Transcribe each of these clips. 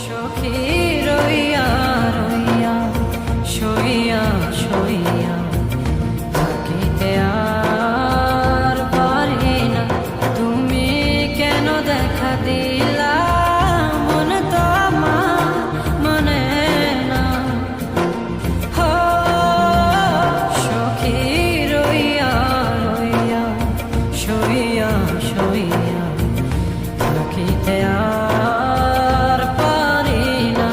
সখী রইয়া রইয়া শুইয়া শুইয়া থাকিতে আর পারি না, তুমি কেন দেখা দিলা? মন তো আমার মনে না। হো সখী রইয়া রইয়া শুইয়া শুইয়া থাকিতে আর পারি না।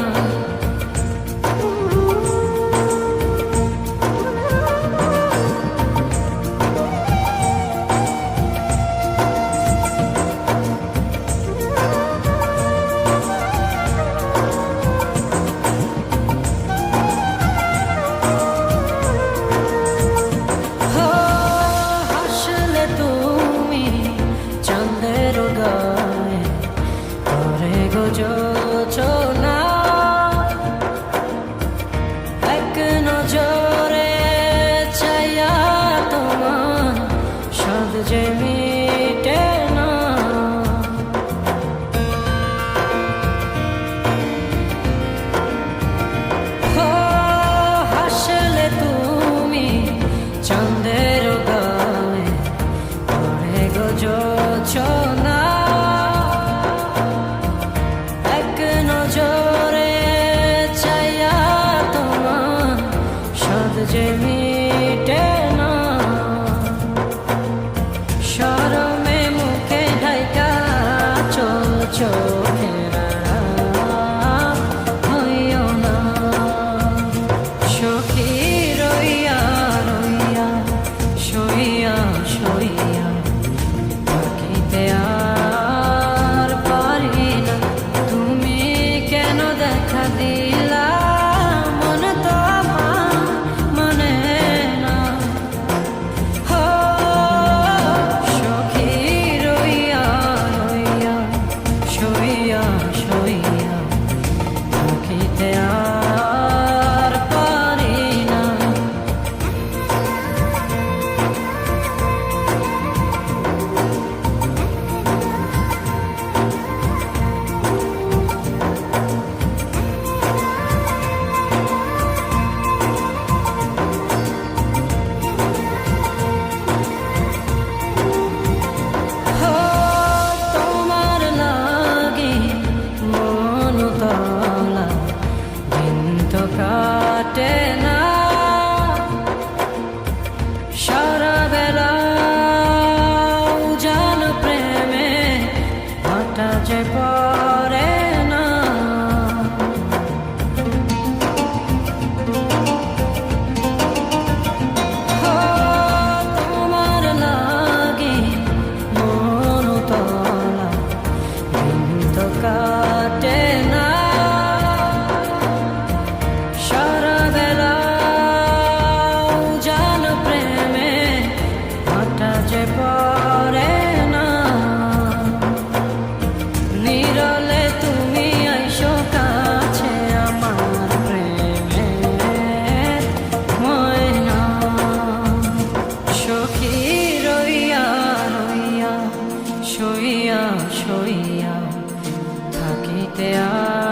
হো হাসলে তুমি চাঁদের গায়ে করে গো যোচনা, এক নজরে চাইয়া তোমার সাদ যে মিটে না। হো হাসলে তুমি চাঁদের গায়ে করে গো যোচনা, এক নজরে চাইয়া তোমার সাদ যে মিটে না। শরমে মুখে ঢাকা চোখের আড়াল হইও না। সখী রইয়া রইয়া শুইয়া শুইয়া থাকিতে আর পারি না, তুমি কেন দেখা দিলা? মন তো আমার মনে না। হো সখী রইয়া রইয়া শুইয়া শুইয়া থাকিতে আর পারি না। হো তোমার লাগি মন তলা দিন তো কাটে না, সারা বেলা উজান প্রেমে হাঁটা যে পড়ে না। হো তোমার লাগি মন তলা দিন তো কাটে না, সারা বেলা উজান প্রেমে হাঁটা যে পড়ে না। নীরলে তুমি আইসো কাছে আমার প্রেমের ময়না। সখী রইয়া রইয়া শুইয়া শুইয়া থাকিতে আর